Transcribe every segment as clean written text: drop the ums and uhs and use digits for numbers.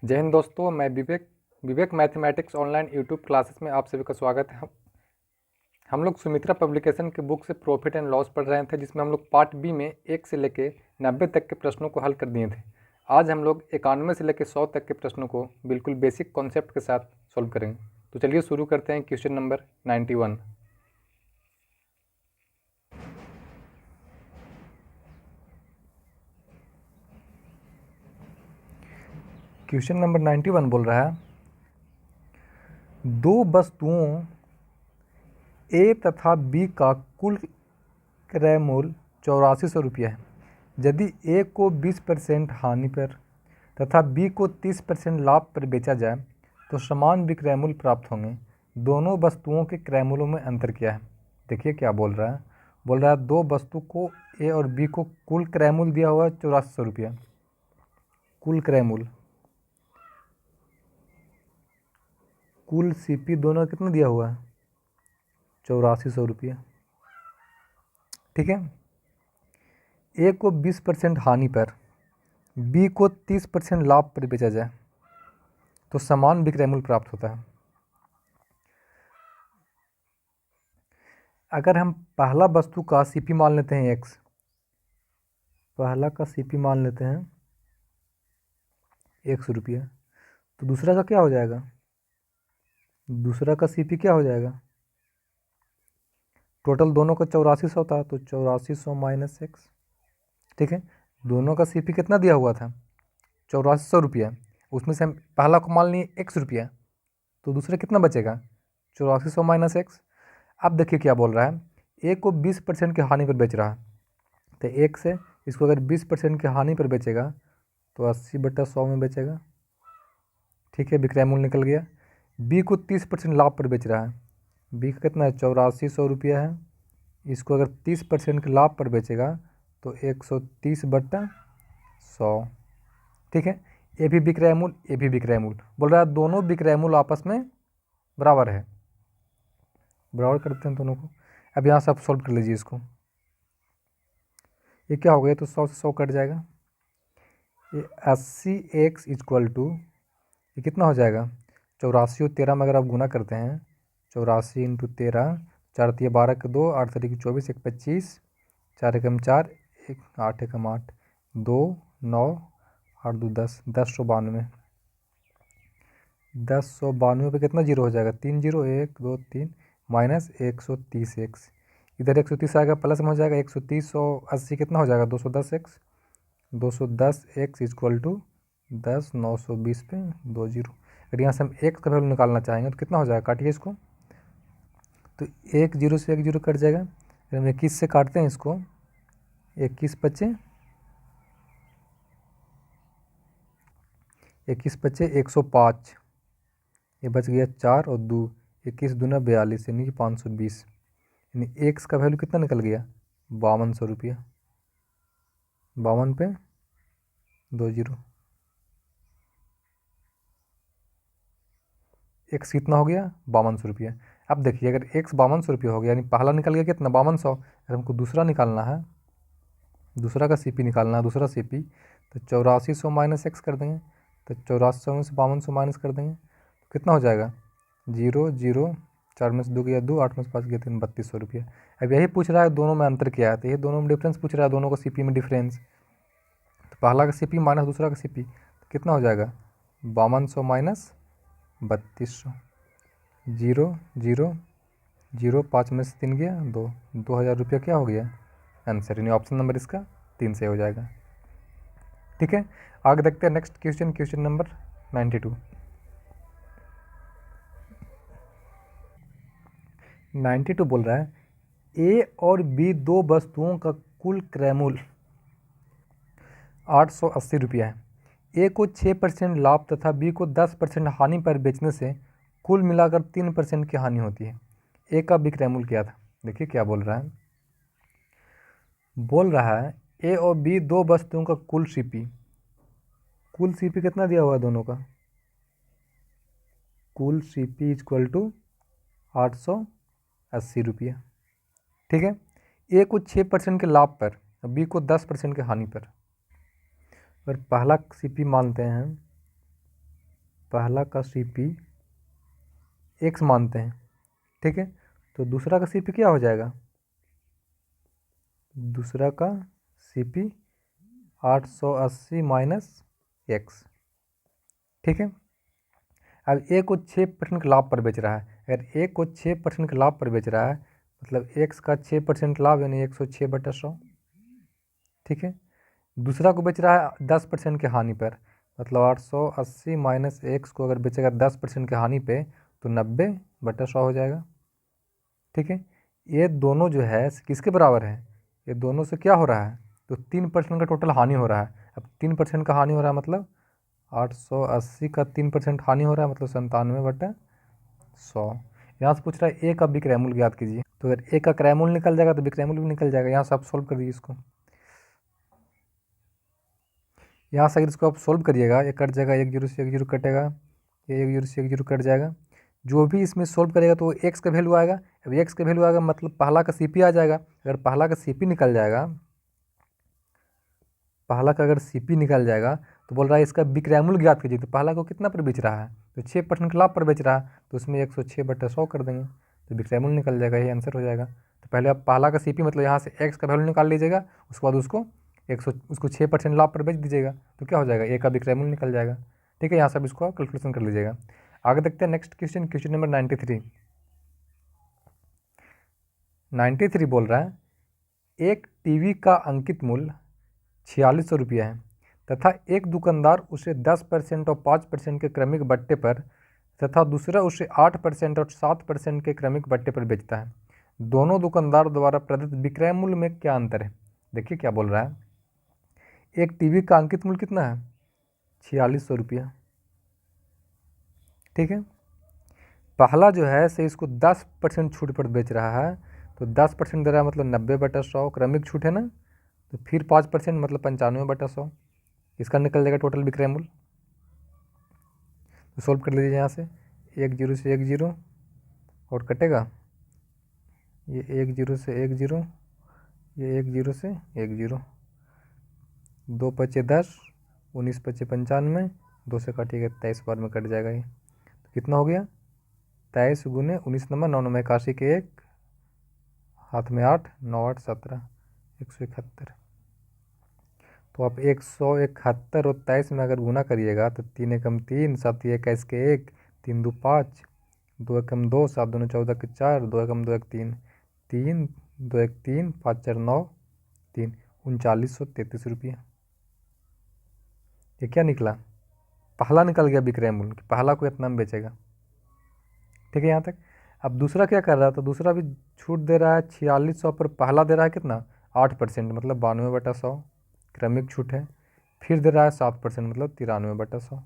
जय हिंद दोस्तों, मैं विवेक मैथमेटिक्स ऑनलाइन यूट्यूब क्लासेस में आप सभी का स्वागत है। हम लोग सुमित्रा पब्लिकेशन के बुक से प्रॉफिट एंड लॉस पढ़ रहे थे, जिसमें हम लोग पार्ट बी में 1 से लेके 90 तक के प्रश्नों को हल कर दिए थे। आज हम लोग 91 से लेके 100 तक के प्रश्नों को बिल्कुल बेसिक कॉन्सेप्ट के साथ सॉल्व करेंगे। तो चलिए शुरू करते हैं क्वेश्चन नंबर 91। क्वेश्चन नंबर 91 बोल रहा है, दो वस्तुओं ए तथा बी का कुल क्रय मूल्य 8400 रुपया है। यदि ए को 20% हानि पर तथा बी को 30% लाभ पर बेचा जाए तो समान विक्रय मूल्य प्राप्त होंगे। दोनों वस्तुओं के क्रय मूल्यों में अंतर क्या है? देखिए क्या बोल रहा है। बोल रहा है दो वस्तु को ए और बी को कुल क्रय मूल्य दिया हुआ है 8400 रुपया। कुल क्रय मूल्य, कुल सीपी दोनों कितना दिया हुआ है? 8400 रुपया। ठीक है। ए को 20% हानि पर, बी को 30% लाभ पर बेचा जाए तो समान विक्रय मूल्य प्राप्त होता है। अगर हम पहला वस्तु का सीपी मान लेते हैं एक्स, पहला का सीपी मान लेते हैं 100 रुपया, तो दूसरा का क्या हो जाएगा? दूसरा का सीपी क्या हो जाएगा? टोटल दोनों का 8400 था, तो 8400 माइनस एक्स। ठीक है। दोनों का सीपी कितना दिया हुआ था? 8400 रुपया। उसमें से हम पहला को मान लिए 100 रुपया, तो दूसरा कितना बचेगा? 8400 माइनस एक्स। अब देखिए क्या बोल रहा है, ए को 20% की हानि पर बेच रहा है, तो एक से इसको अगर 20% की हानि पर बेचेगा तो 80/100 में बेचेगा। ठीक है, विक्रय मूल्य निकल गया। बी को 30% लाभ पर बेच रहा है, बी का कितना है? 8400 रुपया है। इसको अगर 30% के लाभ पर बेचेगा तो 130/100। ठीक है, ये भी विक्रय मूल्य, ये भी विक्रय मूल्य। बोल रहा है दोनों विक्रय मूल्य आपस में बराबर है। बराबर करते हैं दोनों को। अब यहाँ से आप सॉल्व कर लीजिए इसको। ये क्या हो गया? तो 100 से 100 कट जाएगा। ये 80x इक्वल टू, ये कितना हो जाएगा? 84 और 13 में अगर आप गुना करते हैं, 84 इंटू 13, 4 तिया 12 के 2, 8 तरीके 24, 1 25, 4 एकम 4, 8 एकम 8, 2 9, 8 2 10, 1092। 1092 पे कितना जीरो हो जाएगा? 3 जीरो, 1 2 3 माइनस 130 एक्स। इधर 130 आएगा, प्लस में हो जाएगा 130 और 80 कितना हो जाएगा? 210 एक्स। 210 एक्स इक्वल टू 10 920 पे 2 जीरो। अगर यहाँ से हम एक्स का वैल्यू निकालना चाहेंगे तो कितना हो जाएगा? काटिए इसको, तो 1 जीरो से 1 जीरो कट जाएगा। अगर हम 21 से काटते हैं इसको, 21 बचे 21 बचे 105, ये बच गया 4 और 2, 21 दूना 42, यानी कि 520। यानी एक्स का वैल्यू कितना निकल गया? 5200 रुपया। 52 पे 2 जीरो। एक्स कितना हो गया? 5200 रुपया। अब देखिए, अगर एक्स 5200 रुपया हो गया, यानी पहला निकल गया कितना? 5200। अगर हमको दूसरा निकालना है, दूसरा का सीपी निकालना है, दूसरा सीपी, तो 8400 माइनस एक्स कर देंगे, तो 8400 में से 5200 माइनस कर देंगे तो कितना हो जाएगा? 0 0, 4 में से 2 गया 2, 8 में से 5 गया 3, 3200 रुपया। अब यही पूछ रहा है दोनों में अंतर क्या है, तो ये दोनों में डिफरेंस पूछ रहा है, दोनों का सीपी में डिफरेंस। तो पहला का सीपी माइनस दूसरा का सीपी, तो कितना हो जाएगा? 5200 माइनस 3200। 0 0 0, 5 में से 3 गया 2, 2000 रुपया क्या हो गया? आंसर। यानी ऑप्शन नंबर इसका 3 से हो जाएगा। ठीक है, आगे देखते हैं नेक्स्ट क्वेश्चन, क्वेश्चन नंबर 92। 92 बोल रहा है, ए और बी दो वस्तुओं का कुल क्रय मूल्य 880 रुपया है। ए को 6% लाभ तथा बी को 10% हानि पर बेचने से कुल मिलाकर 3% की हानि होती है। ए का विक्रय मूल्य क्या था? देखिए क्या बोल रहा है। बोल रहा है ए और बी दो वस्तुओं का कुल सीपी, कुल सीपी कितना दिया हुआ है दोनों का? कुल सीपी इक्वल टू 880 रुपया। ठीक है, ए को 6% के लाभ पर, बी को 10% के हानि पर। और पहला सीपी मानते हैं पहला का CP x मानते हैं, ठीक है, तो दूसरा का CP क्या हो जाएगा, दूसरा का CP 880 माइनस x, ठीक है। अब ए को 6% के लाभ पर बेच रहा है, अगर ए को 6% के लाभ पर बेच रहा है मतलब x का 6% लाभ यानी 106/100, ठीक है। दूसरा को बेच रहा है 10% के हानि पर, मतलब 880 माइनस x को अगर बेचेगा 10% के हानि पे तो 90/100 हो जाएगा, ठीक है। ये दोनों जो है किसके बराबर है, ये दोनों से क्या हो रहा है, तो 3% का टोटल हानि हो रहा है। अब 3% का हानि हो रहा है मतलब 880 का 3% हानि हो रहा है मतलब 97/100। यहाँ से पूछ रहा है ए का विक्रयमूल्य ज्ञात कीजिए, तो अगर ए का क्रयमूल्य निकल जाएगा तो विक्रयमूल्य भी निकल जाएगा। यहाँ से आप सोल्व कर दीजिए इसको, यहाँ से अगर इसको आप सोल्व करिएगा ये कट जाएगा, 1 0 से 1 0 कटेगा, ये 1 0 से 1 0 कट जाएगा। जो भी इसमें सोल्व करेगा तो एक्स का वैल्यू आएगा। अब एक्स का वैल्यू आएगा मतलब पहला का CP आ जाएगा। अगर पहला का CP निकल जाएगा, पहला का अगर CP निकल जाएगा तो बोल रहा है इसका विक्रयमूल्य ज्ञात कीजिए, तो पहला को कितना पर बेच रहा है, तो 6% के लाभ पर बेच रहा है, तो उसमें 106/100 कर देंगे तो विक्रयमूल्य निकल जाएगा, ये आंसर हो जाएगा। तो पहले आप पहला का CP मतलब यहाँ से एक्स का वैल्यू निकाल लीजिएगा, उसके बाद उसको 6% लाभ पर बेच दीजिएगा तो क्या हो जाएगा, ए का विक्रयमूल्य निकल जाएगा, ठीक है। यहाँ से अब इसको कैलकुलेशन कर लीजिएगा। आगे देखते हैं नेक्स्ट क्वेश्चन, क्वेश्चन नंबर 93 बोल रहा है एक टीवी का अंकित मूल्य 4600 रुपया है तथा एक दुकानदार उसे 10% और 5% के क्रमिक बट्टे पर तथा दूसरा उसे 8% और 7% के क्रमिक बट्टे पर बेचता है। दोनों दुकानदार द्वारा प्रदत्त विक्रय मूल्य में क्या अंतर है। देखिए क्या बोल रहा है, एक टीवी का अंकित मूल्य कितना है 4600 रुपया, ठीक है। पहला जो है से इसको 10% छूट पर बेच रहा है, तो 10% दे रहा है मतलब 90/100, क्रमिक छूट है ना, तो फिर 5% मतलब 95/100, इसका निकल जाएगा टोटल विक्रय मूल्य। तो सोल्व कर लीजिए यहाँ से, 1 0 से 1 0 और कटेगा, ये 1 0 से 1 0, ये 1 0 से 1 0, 2 पचे 10, 19 पचे 95, 2 से काटिएगा 23 बार में कट जाएगा ये, तो कितना हो गया 23 गुने 19 नंबर 9 नंबर 81 के 1 हाथ में 8, 9 8 17, 171। तो आप 171 और 23 में अगर गुना करिएगा तो 3 एकम 3, 7 21 के 1, 3 2 5, 2 एकम 2, 7 दूनी 14 के 4, 2 एकम 2 1 3, 3 2 1 3, 5 4 9 3, 3933 रुपया। ये क्या निकला, पहला निकल गया विक्रय मूल्य, पहला को इतना में बेचेगा, ठीक है यहाँ तक। अब दूसरा क्या कर रहा है, तो दूसरा भी छूट दे रहा है 4600 पर, पहला दे रहा है कितना 8% मतलब 92/100 क्रमिक छूट है, फिर दे रहा है 7% मतलब 93/100।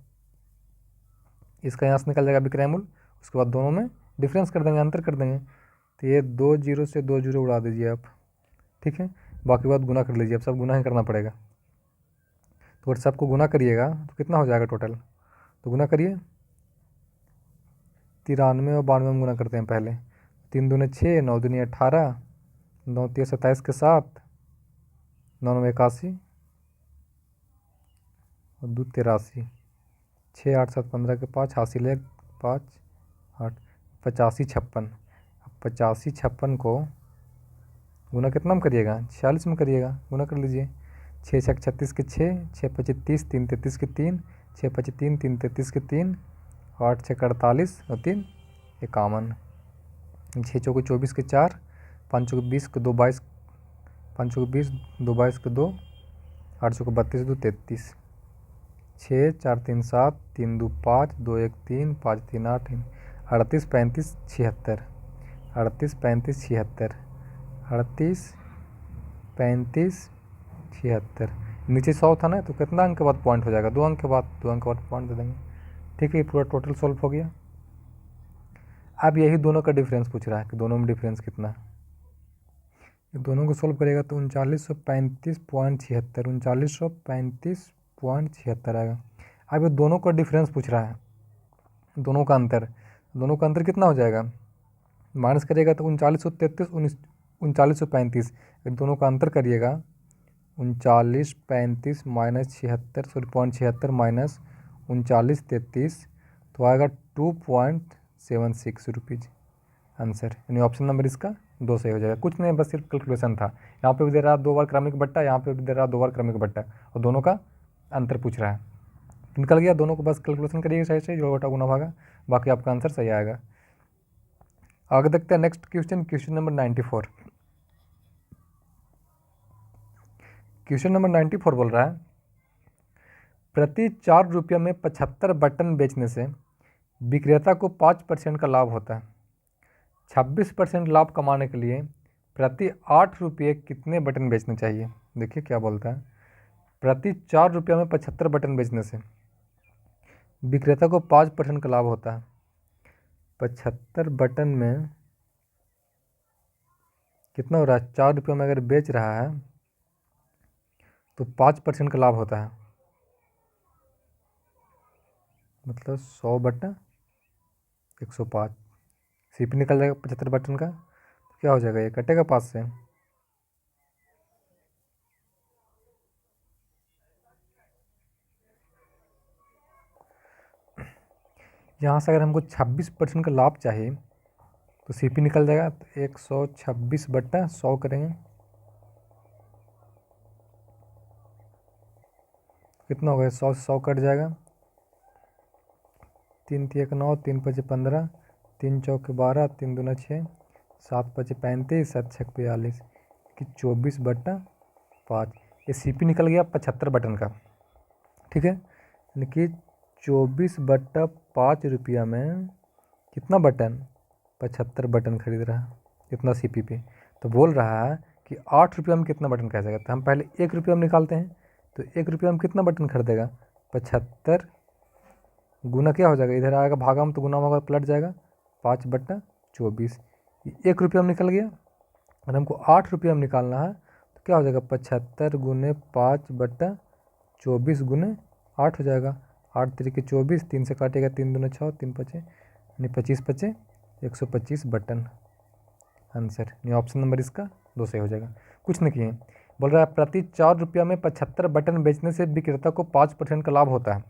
इसका यहाँ से निकल जाएगा विक्रय मूल्य, उसके बाद दोनों में डिफरेंस कर देंगे, अंतर कर देंगे, तो ये 2 0 से 2 0 उड़ा दीजिए आप, ठीक है। बाकी बात गुना कर लीजिए, अब सब गुना ही करना पड़ेगा, तो अगर सबको गुना करिएगा तो कितना हो जाएगा टोटल, तो गुना करिए, 93 और 92 में गुना करते हैं पहले, 3 दूनी 6, 9 दूनी 18, 9 3 27 के 7, 9 9 81 और 2 83, 6 8 7 15 के 5 हासिल है 5 8, 85 56। अब 85 56 को गुना कितना में करिएगा 46 में करिएगा, गुना कर लीजिए, 6 6 36 के 6, 6 25 30, 3 33 के 3, 6 25 3 3 33 के 3, 8 6 48 और 3 51, 6 चौके 24 के 4, 5 चौके 20 के 2 22, 5 चौके 20 2 22 के 2, 8 चौके 32 2 33, 6 4 3 7, 3 2 5, 2 1 3, 5 3 8, 38 35 76, 38 35 76, 38 35 76, नीचे 100 था ना, तो कितना अंक के बाद पॉइंट हो जाएगा, 2 अंक के बाद, 2 अंक के बाद पॉइंट दे देंगे, ठीक है। पूरा टोटल सॉल्व हो गया। अब यही दोनों का डिफरेंस पूछ रहा है कि दोनों में डिफरेंस कितना है, दोनों को सोल्व करेगा तो 3935.76, 3935.76 आएगा। अब ये दोनों का डिफरेंस पूछ रहा है, दोनों का अंतर कितना हो जाएगा, माइनस करिएगा तो 3933 3935, दोनों का अंतर करिएगा 3935 माइनस 76 सॉरी 0.76 माइनस 3933 तो आएगा 2.76 रुपीज़ आंसर। यानी ऑप्शन नंबर इसका 2 सही हो जाएगा। कुछ नहीं, बस सिर्फ कैलकुलेशन था। यहाँ पे भी दे रहा 2 बार क्रमिक बट्टा, यहाँ पे भी दे रहा 2 बार क्रमिक बट्टा, और दोनों का अंतर पूछ रहा है। निकल गया, दोनों को बस कैलकुलेशन करिए सही से, जो बटा गुना भागा, बाकी आपका आंसर सही आएगा। आगे देखते हैं next question, question number 94। Question number 94 बोल रहा है, प्रति 4 रुपये में 75 बटन बेचने से विक्रेता को 5% का लाभ होता है। 26% लाभ कमाने के लिए प्रति 8 रुपये कितने बटन बेचने चाहिए। देखिए क्या बोलता है, प्रति 4 रुपये में 75 बटन बेचने से विक्रेता को 5% का लाभ होता है। 75 बटन में कितना हो रहा है, 4 रुपये में अगर बेच रहा है तो 5% का लाभ होता है, मतलब 100 बटा 105। सीपी निकल जाएगा 75 बटन का, तो क्या हो जाएगा, ये कटेगा 5 से। यहाँ से अगर हमको 26% का लाभ चाहिए तो सीपी निकल जाएगा, तो 126 बट्टा 100 करेंगे, कितना हो गया, 100 से 100 कट जाएगा, 3 तिया 9, 3 पचे 15, 3 चौके 12, 3 दूना 6, 7 पचे 35, 7 छः 42 कि 24 बट्टा 5। ये सीपी निकल गया 75 बटन का, ठीक है। यानी कि 24 बट्टा 5 रुपया में कितना बटन, 75 बटन खरीद रहा है, इतना सीपी पे। तो बोल रहा है कि 8 रुपया में कितना बटन खरीदेगा। तो हम पहले 1 रुपया में निकालते हैं, तो 1 रुपया में कितना बटन खरीदेगा, 75 गुना क्या हो जाएगा, इधर आएगा भागा में तो गुना होगा पलट जाएगा, 5 बट्टा 24। 1 रुपया में निकल गया, और हमको 8 रुपया में निकालना है, तो क्या हो जाएगा, 75 गुने 5 बट्टा 24 गुने 8 हो जाएगा। 8 तरीके 24, 3 से काटेगा, 3 दूना 6, 3 पचे यानी 25 पचे 125 बटन आंसर। यानी ऑप्शन नंबर इसका 2 सही हो जाएगा। कुछ नहीं किए, बोल रहा है प्रति 4 रुपया में 75 बटन बेचने से विक्रेता को 5% का लाभ होता है।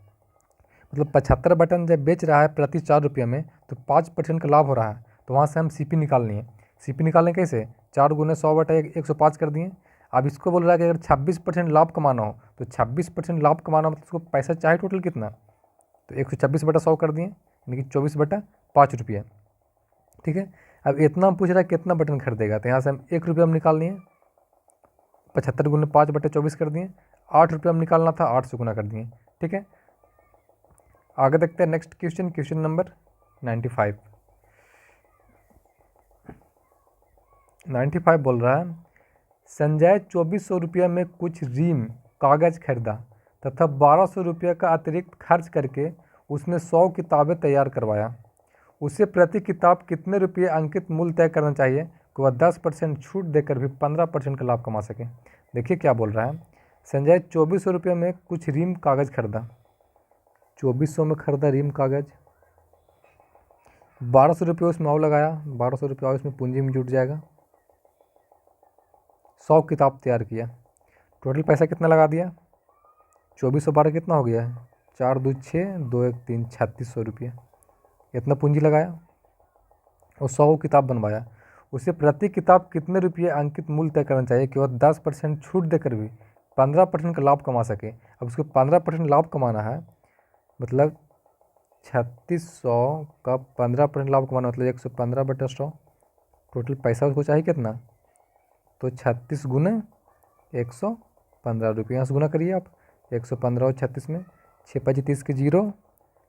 मतलब 75 बटन जब बेच रहा है प्रति 4 रुपये में, तो 5% का लाभ हो रहा है। तो वहाँ से हम सीपी निकालनी है। सीपी निकालने कैसे, 4 गुने 100 बटा 105 कर दिए। अब इसको बोल रहा है कि अगर 26% लाभ कमाना हो, तो 26% लाभ कमाना मतलब उसको पैसा चाहिए टोटल कितना, तो 126 बटा 100 कर दिए, यानी कि 24 बटा 5 रुपये, ठीक है। अब इतना पूछ रहा है कितना बटन खरीदेगा, तो यहाँ से हम 1 रुपया में निकाल लिए, 75 गुने 5 बटे 24 कर दिए। 8 रुपया में निकालना था, 8 से गुना कर दिए, ठीक है। आगे देखते हैं नेक्स्ट क्वेश्चन, क्वेश्चन नंबर 95। 95 बोल रहा है, संजय 2400 रुपया में कुछ रीम कागज़ खरीदा तथा 1200 रुपये का अतिरिक्त खर्च करके उसने 100 किताबें तैयार करवाया। उसे प्रति किताब कितने रुपये अंकित मूल्य तय करना चाहिए कि वह 10% छूट देकर भी 15% का लाभ कमा सके। देखिए क्या बोल रहा है, संजय 2400 रुपये में कुछ रीम कागज़ खरीदा, 2400 में खरीदा रीम कागज़, 1200 रुपये उसमें और लगाया, 1200 रुपये और उसमें पूंजी में जुट जाएगा, 100 किताब तैयार किया, टोटल पैसा कितना लगा दिया, 2400 12 कितना हो गया है, 4 2 6 2 1 3 3600 रुपये, इतना पूंजी लगाया और 100 किताब बनवाया। उसे प्रति किताब कितने रुपये अंकित मूल्य तय करना चाहिए कि वह 10% छूट देकर भी 15% का लाभ कमा सके। अब उसको 15% लाभ कमाना है, मतलब 3600 का 15% लाभ कमाना, मतलब 115 बटा 100। टोटल पैसा उसको चाहिए कितना, तो 36 गुने 115 रुपये, यहाँ से गुना करिए आप, 115 और 36 में 6 5 30 के 0,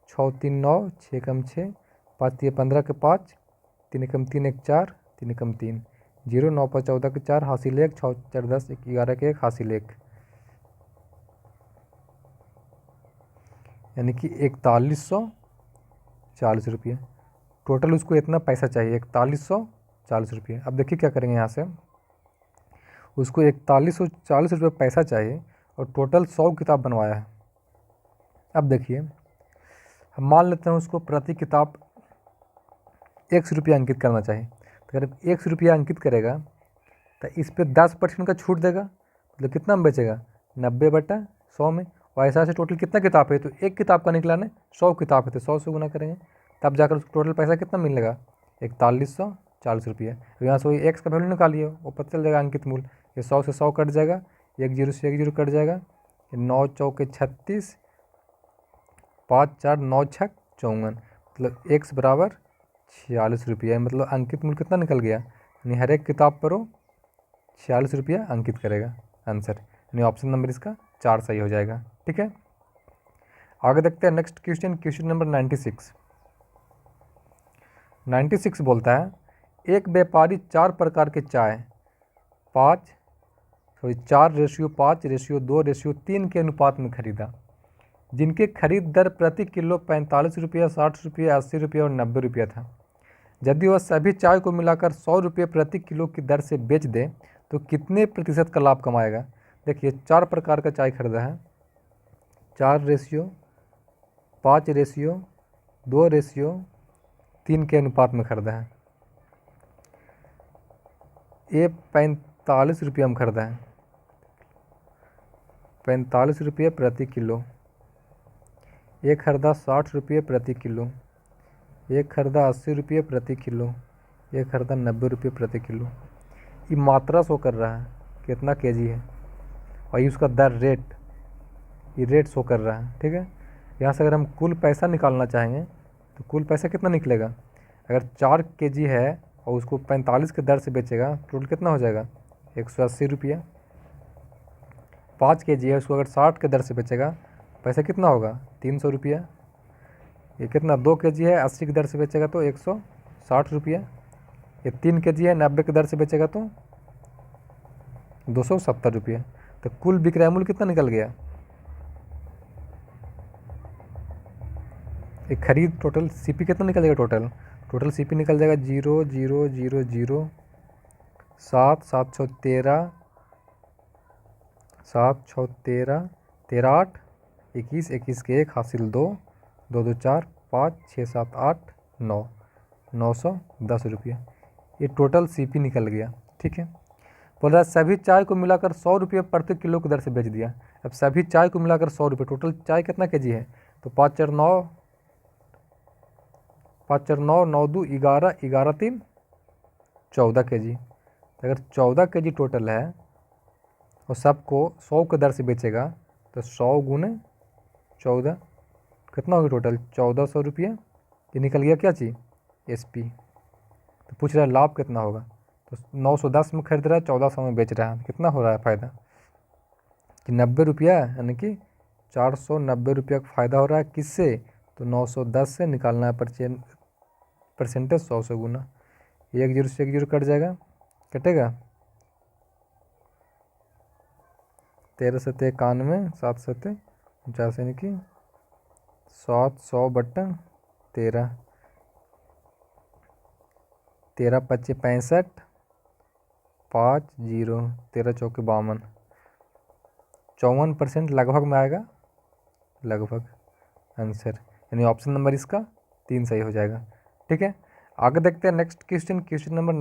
6 3 9, 6 कम 6, 5 3 15 के 5, 3 एकम 3 1 4, 3 एकम 3, 0 9 5 14 के 4 हासिल 1, 6 4 10 11 के 1 हासिल 1, यानी कि 4140 रुपये। टोटल उसको इतना पैसा चाहिए, 4140 रुपये। अब देखिए क्या करेंगे, यहाँ से उसको 4140 रुपये पैसा चाहिए और टोटल 100 किताब बनवाया है। अब देखिए, हम मान लेते हैं उसको प्रति किताब 100 रुपया अंकित करना चाहिए। तो अगर 100 रुपया अंकित करेगा तो इस पर 10% का छूट देगा, मतलब कितना में बेचेगा, 90 बटा 100 में, और ऐसा ऐसे टोटल कितना किताब है, तो एक किताब का निकला ना 100 किताब है, तो 100 से गुना करेंगे तब जाकर उसको टोटल पैसा कितना मिलेगा, 4140 रुपये। तो यहाँ से वही एक्स का वैल्यू निकालिए, वो पता चल जाएगा अंकित मूल्य। ये 100 से 100 कट जाएगा, 1 जीरो से 1 जीरो कट जाएगा, 9 चौके 36, 5 4 9 6 54, मतलब एक्स बराबर 46 रुपये। मतलब अंकित मूल्य कितना निकल गया, यानी हर एक किताब पर वो 46 रुपया अंकित करेगा आंसर, यानी ऑप्शन नंबर इसका 4 सही हो जाएगा। ठीक है, आगे देखते हैं नेक्स्ट क्वेश्चन, क्वेश्चन नंबर 96 बोलता है, एक व्यापारी 4 प्रकार के चाय 4:5:2:3 के अनुपात में खरीदा, जिनके खरीद दर प्रति किलो 45 रुपया, 60 रुपया, 80 रुपया और 90 रुपया था। यदि वह सभी चाय को मिलाकर 100 रुपये प्रति किलो की दर से बेच दे तो कितने प्रतिशत का लाभ कमाएगा। देखिए 4 प्रकार का चाय खरीदा है, 4:5:2:3 के अनुपात में खरीदा है। ये 45 रुपये में खरीदा है, 45 रुपये प्रति किलो। ये खरीदा 60 रुपये प्रति किलो, एक खरीदा 80 रुपये प्रति किलो, एक खरीदा 90 रुपये प्रति किलो। ये मात्रा शो कर रहा है कितना केजी है, और ये उसका दर रेट, ये रेट शो कर रहा है। ठीक है, यहाँ से अगर हम कुल पैसा निकालना चाहेंगे तो कुल पैसा कितना निकलेगा, अगर 4 केजी है और उसको 45 के दर से बेचेगा टोटल कितना हो जाएगा 180 रुपया। 5 केजी है, उसको अगर 60 के दर से बेचेगा पैसा कितना होगा 300 रुपया। ये कितना 2 केजी है, 80 की दर से बेचेगा तो 160 रुपया। ये 3 केजी है, 90 की दर से बेचेगा तो 270 रुपया। तो कुल विक्रय मूल्य कितना निकल गया, एक खरीद टोटल सीपी कितना निकल जाएगा, टोटल सीपी निकल जाएगा 0,0,0,0,7 7 6 13 7 6 13 13 8 21 21 के 1 हासिल 2 2 2 4 5 6 7 8 9 910 रुपये। ये टोटल सीपी निकल गया। ठीक है, बोल रहा है सभी चाय को मिलाकर 100 रुपये प्रति किलो की दर से बेच दिया। अब सभी चाय को मिलाकर 100 रुपये, टोटल चाय कितना केजी है, तो 5 4 9 9 2 11 11 3 14 केजी। अगर 14 केजी टोटल है और सबको 100 के दर से बेचेगा तो 100 गुने 14 कितना होगा टोटल 1400 रुपये। ये निकल गया क्या चीज़, एसपी। तो पूछ रहा है लाभ कितना होगा, तो 910 में खरीद रहा है, 1400 में बेच रहा है, कितना हो रहा है फ़ायदा कि 90 रुपया, यानी कि 490 रुपया का फ़ायदा हो रहा है। किससे, तो 910 से निकालना है परसेंटेज 100 से गुना, 1 जीरो से 1 जीरो कट जाएगा, कटेगा 13 7 91 7 7 50, यानी कि 700/13, 13 25 65 5 0 13 चौके 52, 54% लगभग में आएगा, लगभग आंसर, यानी ऑप्शन नंबर इसका 3 सही हो जाएगा। ठीक है, आगे देखते हैं नेक्स्ट क्वेश्चन, क्वेश्चन नंबर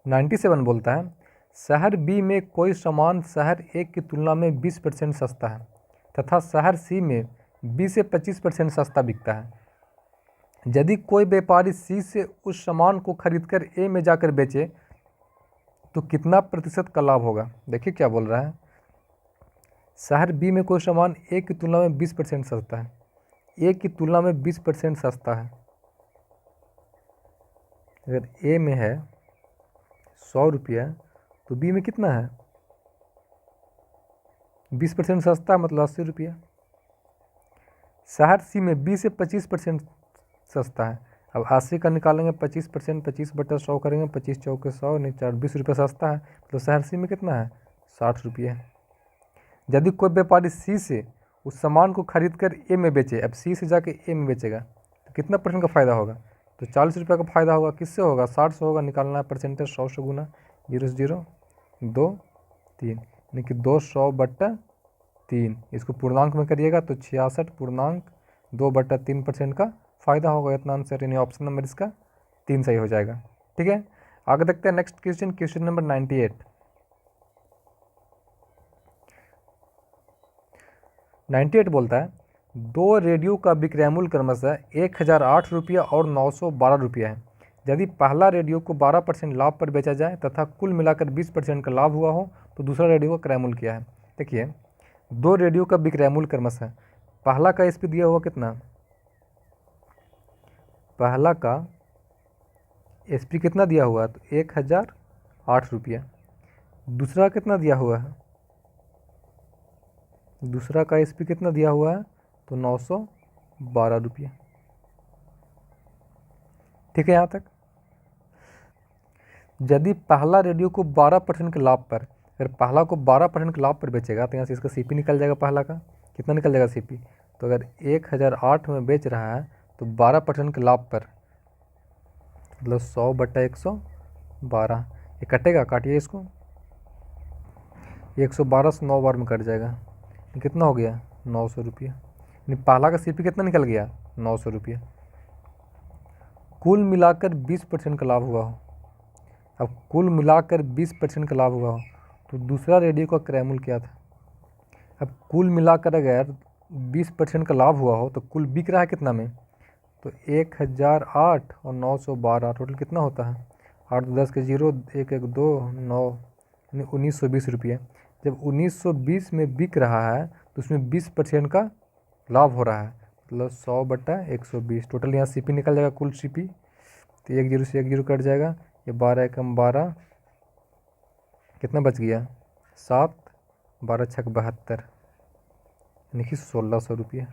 97 बोलता है, शहर बी में कोई सामान शहर ए की तुलना में 20% सस्ता है तथा शहर सी में 20 से 25% सस्ता बिकता है। यदि कोई व्यापारी सी से उस सामान को खरीदकर ए में जाकर बेचे तो कितना प्रतिशत का लाभ होगा। देखिए क्या बोल रहा है, शहर बी में कोई सामान ए की तुलना में 20% सस्ता है, ए की तुलना में 20% सस्ता है। अगर ए में है 100 रुपया तो बी में कितना है 20% सस्ता है, मतलब 80 रुपया। शहर सी में 20 से 25% सस्ता है। अब 80 का निकालेंगे 25%, 25/100 करेंगे, 25 चौके 100 नहीं 4 20 रुपये सस्ता है, तो शहर सी में कितना है 60 रुपये। यदि कोई व्यापारी सी से उस सामान को खरीद कर ए में बेचे, अब सी से जाके ए में बेचेगा तो कितना % का फ़ायदा होगा, तो 40 रुपये का फ़ायदा होगा। किससे होगा, 60 से होगा, निकालना है परसेंटेज 100 से गुना, 0 0 2 3, यानी कि 200/3, इसको पूर्णांक में करिएगा तो 66.2/3% का फ़ायदा होगा, इतना आंसर, यानी ऑप्शन नंबर इसका 3 सही हो जाएगा। ठीक है, आगे देखते हैं नेक्स्ट क्वेश्चन, क्वेश्चन नंबर 98। 98 बोलता है दो रेडियो का विक्रय मूल्य क्रमशः 1008 रुपया और 912 रुपया है। यदि पहला रेडियो को 12% लाभ पर बेचा जाए तथा कुल मिलाकर 20% का लाभ हुआ हो तो दूसरा रेडियो का क्रय मूल्य क्या है। देखिए, दो रेडियो का विक्रय मूल्य क्रमशः, पहला का एसपी दिया हुआ कितना, पहला का एसपी कितना दिया हुआ है तो 1008 रुपया। दूसरा कितना दिया हुआ है, दूसरा का एसपी कितना दिया हुआ है तो 912 रुपया। ठीक है यहाँ तक। यदि पहला रेडियो को 12% के लाभ पर, अगर पहला को 12% के लाभ पर बेचेगा तो यहाँ से इसका सीपी निकल जाएगा, पहला का कितना निकल जाएगा सीपी। तो अगर 1008 में बेच रहा है तो 12% के लाभ पर मतलब 100/112, ये कटेगा, काटिए इसको, 112 से 9 बार में कट जाएगा, ये कितना हो गया 900 रुपया। यानी पहला का सीपी कितना निकल गया 900 रुपया। कुल मिलाकर 20% का लाभ हुआ हो, अब कुल मिलाकर 20% का लाभ हुआ हो तो दूसरा रेडियो का क्रय मूल्य क्या था। अब कुल मिलाकर अगर 20% का लाभ हुआ हो तो कुल बिक रहा है कितना में, तो 1008 और 912 टोटल कितना होता है, 8 10 के 0 1 1 2 9 यानी 1920 रुपये। जब 1920 में बिक रहा है तो उसमें 20% का लाभ हो रहा है, मतलब 100/120। टोटल यहाँ सीपी निकल जाएगा, कुल सीपी, तो 1 0 से 1 0 कट जाएगा, ये 12 एकम 12, कितना बच गया 7, 12 छक 72, यानी कि 1600 रुपया।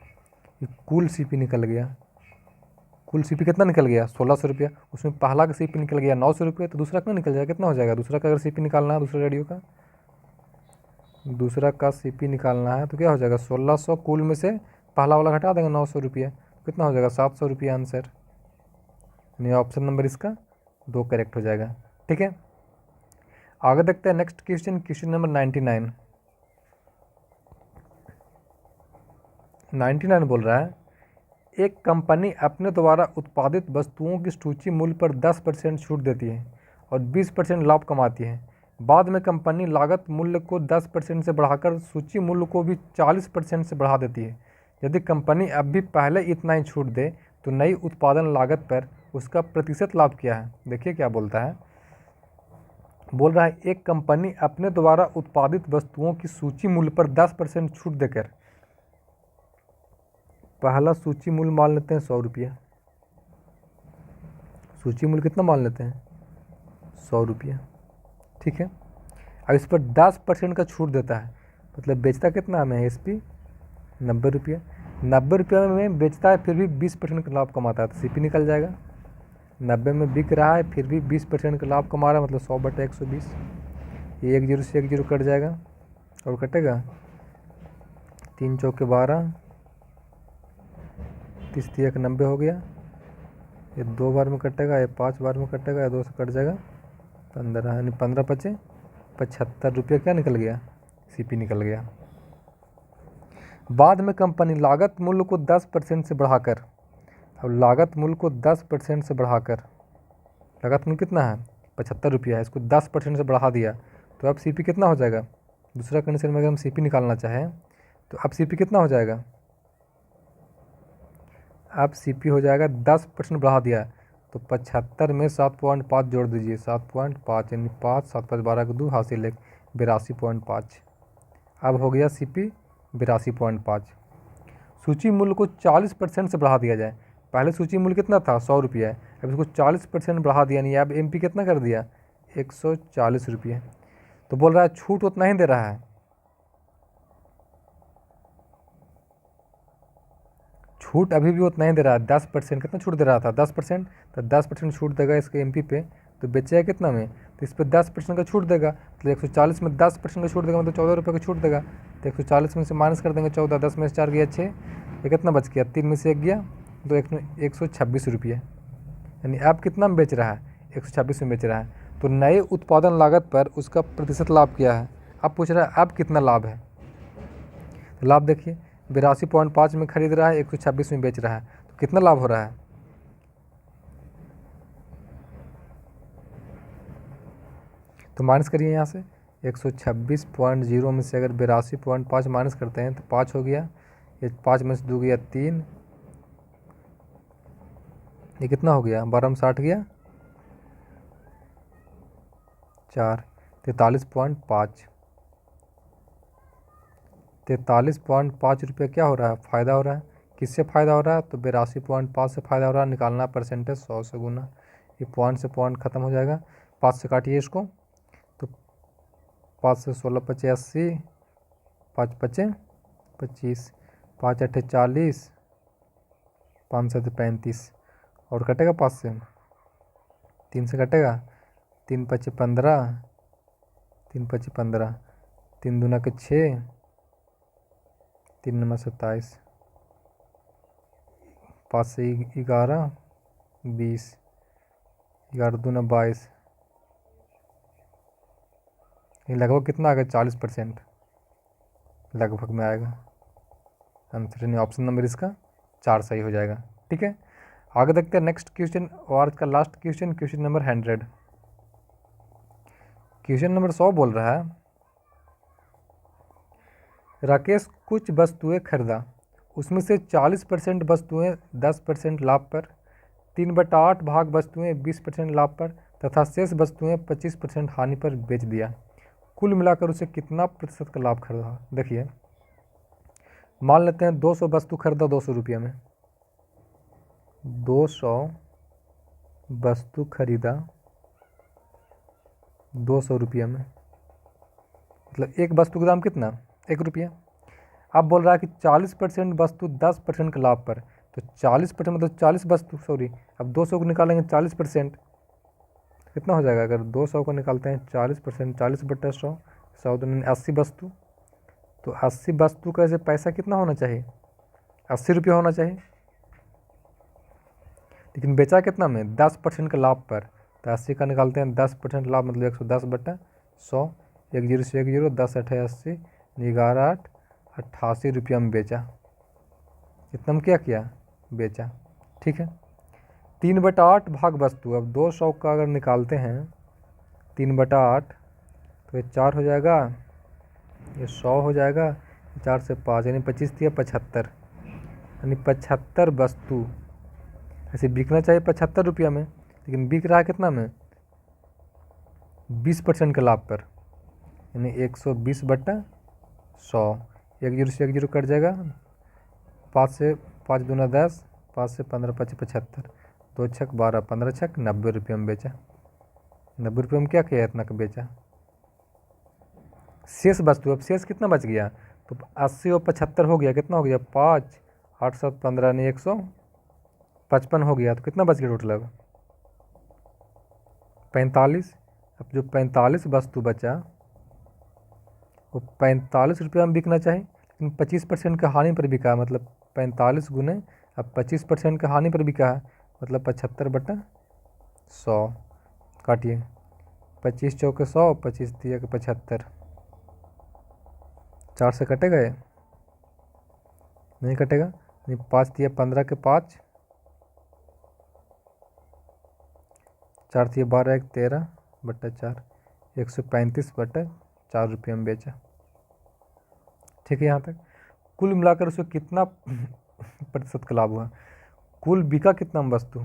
ये कुल सीपी निकल गया। कुल सीपी कितना निकल गया 1600 रुपया। उसमें पहला का सीपी निकल गया 900 रुपये, तो दूसरा कितना निकल जाएगा, कितना हो जाएगा। दूसरा का अगर सीपी निकालना है, दूसरा रेडियो का दूसरा का सीपी निकालना है तो क्या हो जाएगा 1600, कुल में से पहला वाला घटा देंगे 900 रुपया, कितना हो जाएगा 700 रुपया आंसर। यानी ऑप्शन नंबर इसका 2 करेक्ट हो जाएगा। ठीक है, आगे देखते हैं नेक्स्ट क्वेश्चन, क्वेश्चन नंबर 99 बोल रहा है एक कंपनी अपने द्वारा उत्पादित वस्तुओं की सूची मूल्य पर 10% छूट देती है और 20% लाभ कमाती है। बाद में कंपनी लागत मूल्य को 10% से बढ़ाकर सूची मूल्य को भी 40% से बढ़ा देती है। यदि कंपनी अब भी पहले इतना ही छूट दे तो नई उत्पादन लागत पर उसका प्रतिशत लाभ क्या है। देखिए क्या बोलता है, बोल रहा है एक कंपनी अपने द्वारा उत्पादित वस्तुओं की सूची मूल्य पर 10% छूट देकर, पहला सूची मूल्य मान लेते हैं 100 रुपया, सूची मूल्य कितना मान लेते हैं 100 रुपया। ठीक है, अब इस पर 10% का छूट देता है, मतलब बेचता कितना हमें एसपी 90 रुपया, 90 रुपया में बेचता है फिर भी 20% का लाभ कमाता है, तो सीपी निकल जाएगा। 90 में बिक रहा है फिर भी 20% का लाभ कमा रहा है, मतलब 100/120। ये 1 0 से 1 0 कट जाएगा और कटेगा 3 चौके 12, 30 3 90 हो गया। ये 2 बार में कटेगा, ये 5 बार में कटेगा, ये 2 से कट जाएगा 15, यानी 15 पचे 75 रुपया क्या निकल गया सीपी निकल गया। बाद में कंपनी लागत मूल्य को 10% से बढ़ाकर, अब लागत मूल्य को 10% से बढ़ाकर, लागत मूल्य कितना है 75 रुपया है, इसको 10% से बढ़ा दिया तो अब सीपी कितना हो जाएगा। दूसरा कंडीशन में अगर हम सीपी निकालना चाहें तो अब सीपी कितना हो जाएगा, अब सीपी हो जाएगा 10% बढ़ा दिया तो 75 में 7.5 जोड़ दीजिए, 7.5 यानी 5 7 5 12 के 2 हासिल 1 82.5। अब हो गया सीपी 82.5। सूची मूल्य को 40% से बढ़ा दिया जाए, पहले सूची मूल्य कितना था 100 रुपया है, अब इसको 40% बढ़ा दिया, यानी अब एमपी कितना कर दिया 140 रुपये। तो बोल रहा है छूट उतना ही दे रहा है, छूट अभी भी उतना ही दे रहा है, 10%। कितना छूट दे रहा था 10%, तो 10% छूट देगा इसके एमपी पे, तो बेचेगा कितना में, तो इस पर 10% का छूट देगा, तो 140 में 10% का छूट देगा, मतलब 14 रुपये का छूट देगा। तो 140 में से माइनस कर देंगे 14, 10 में से 4 गया 6, ये कितना बच गया 3 में से 1 गया, तो 126 रुपये। यानी अब कितना में बेच रहा है 126 में बेच रहा है। तो नए उत्पादन लागत पर उसका प्रतिशत लाभ क्या है। अब पूछ रहा है अब कितना लाभ है, तो लाभ देखिए 82.5 में खरीद रहा है, 126 में बेच रहा है, तो कितना लाभ हो रहा है। तो माइनस करिए यहाँ से 126.0 में से अगर 82.5 माइनस करते हैं तो 5 हो गया, ये 5 में से 2 गया 3, ये कितना हो गया 12 में 60 गया 4, 43.5। 43.5 रुपये क्या हो रहा है, फ़ायदा हो रहा है। किससे फ़ायदा हो रहा है, तो 82.5 से फ़ायदा हो रहा है। निकालना परसेंटेज 100 से गुना, ये पॉइंट से पॉइंट ख़त्म हो जाएगा। 5 से काटिए इसको, तो 5 से 16 पचे 80, 5 पचे 25, 5 अट्ठे 40, 5 से 35, और कटेगा 5 से, 3 से कटेगा, 3 पचे 15, 3 पचे 15, 3 दूना के 6, 3 नंबर 27, 5 से 11, 20, 11 दूना 22, ये लगभग कितना आ गया 40% लगभग में आएगा आंसर, यानी ऑप्शन नंबर इसका 4 सही हो जाएगा। ठीक है, आगे देखते हैं नेक्स्ट क्वेश्चन, और आज का last question, question number 100। Question number 100 बोल रहा है, राकेश कुछ वस्तुएं खरीदा, उसमें से 40% वस्तुएं 10% लाभ पर, 3/8 भाग वस्तुएं 20% लाभ पर तथा शेष वस्तुएं 25% हानि पर बेच दिया। कुल मिलाकर उसे कितना प्रतिशत का लाभ खरीदा। देखिए, मान लेते हैं 200 वस्तु खरीदा 200 रुपये में, 200 वस्तु खरीदा 200 रुपये में, मतलब एक वस्तु का दाम कितना, 1 रुपया। अब बोल रहा है कि 40% वस्तु 10% के लाभ पर, तो 40% मतलब 40 वस्तु, सॉरी, अब 200 को निकालेंगे 40%, कितना हो जाएगा, अगर 200 को निकालते हैं 40%, 40/100, 100 80 वस्तु, तो 80 वस्तु का ऐसे पैसा कितना होना चाहिए, 80 रुपया होना चाहिए। लेकिन बेचा कितना में, 10% के लाभ पर, तो 80 का निकालते हैं 10% लाभ, मतलब 110/100, 1 जीरो से 1 जीरो, 10 अठे 80, 11 8 88 रुपया में बेचा। इतना में क्या किया, बेचा। ठीक है, 3/8 भाग वस्तु, अब 200 का अगर निकालते हैं 3/8, तो ये 4 हो जाएगा, ये 100 हो जाएगा, 4 से 5 यानी 25 दिया 75, यानी 75 वस्तु ऐसे बिकना चाहिए 75 रुपया में, लेकिन बिक रहा है कितना में, 20% के लाभ पर, यानी 120/100, 1 जीरो से 1 जीरो कट जाएगा, 5 से 5 दूना 10, 5 से 15 5 75, 2 छक 12, 15 छक 90 रुपये में बेचा। 90 रुपये में क्या किया, इतना का बेचा। शेष वस्तु, अब शेष कितना बच गया, तो 80 और 75 हो गया, कितना हो गया, 5 8 7 15 यानी 155 हो गया, तो कितना बच गया टोटल, अब 45। अब जो 45 वस्तु बचा वो 45 रुपया में बिकना चाहिए, लेकिन 25% का हानि पर बिका है, मतलब 45 गुने अब 25% का हानि पर बिका है, मतलब 75/100, काटिए, 25 चौके 100, 25 दिया के 75, 4 से कटेगा, ये नहीं कटेगा, नहीं, 5 दिया 15 के 5, 4 दिया 12 1 13/4, 135/4 रुपये में बेचा। ठीक है, यहाँ तक कुल मिलाकर उसको कितना प्रतिशत का लाभ हुआ, कुल बिका कितना वस्तु,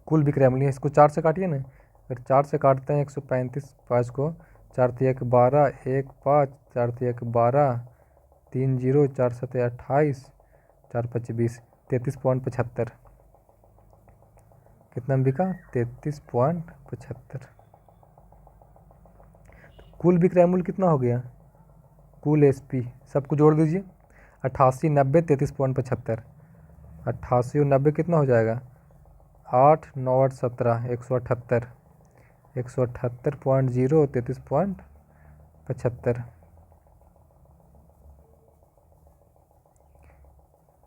कुल बिक रहा है, इसको 4 से काटिए ना, अगर 4 से काटते हैं 135, 5 को 4 तिया के 12, 1 5, 4 तिया के 12, 3 जीरो, 4 7 28, 4 5 20, 33.75, कितना में बिका, 33.75। कुल विक्रय मूल्य कितना हो गया, कुल एसपी सबको जोड़ दीजिए, 88 90 33.75, 88 और 90 कितना हो जाएगा, 8 9 8 17, 178, 178.0 33.75,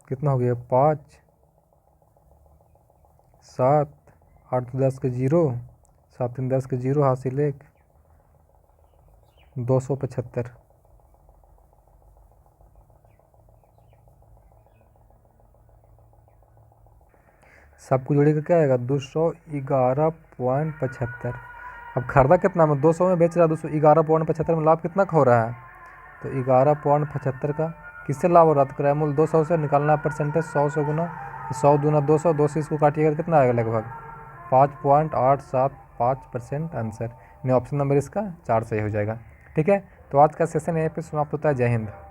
कितना हो गया, 5 7 8 10 के 0, 7 3 10 के 0, हासिल 1, 275। सबको जोड़ेगा क्या आएगा, 211.75। अब खरीदा कितना में, 200 में बेच रहा है, 211.75 में लाभ कितना का हो रहा है, तो 11.75 का किससे लाभ हो रहा? तो क्राय मूल्य 200 से निकालना है परसेंटेज 100 से गुना, 100 दूना 200, 2 से इसको काटिएगा तो कितना आएगा? लगभग 5.875% आंसर। यानी ऑप्शन नंबर इसका 4 सही हो जाएगा। ठीक है, तो आज का सेशन यहीं पे समाप्त होता है। जय हिंद।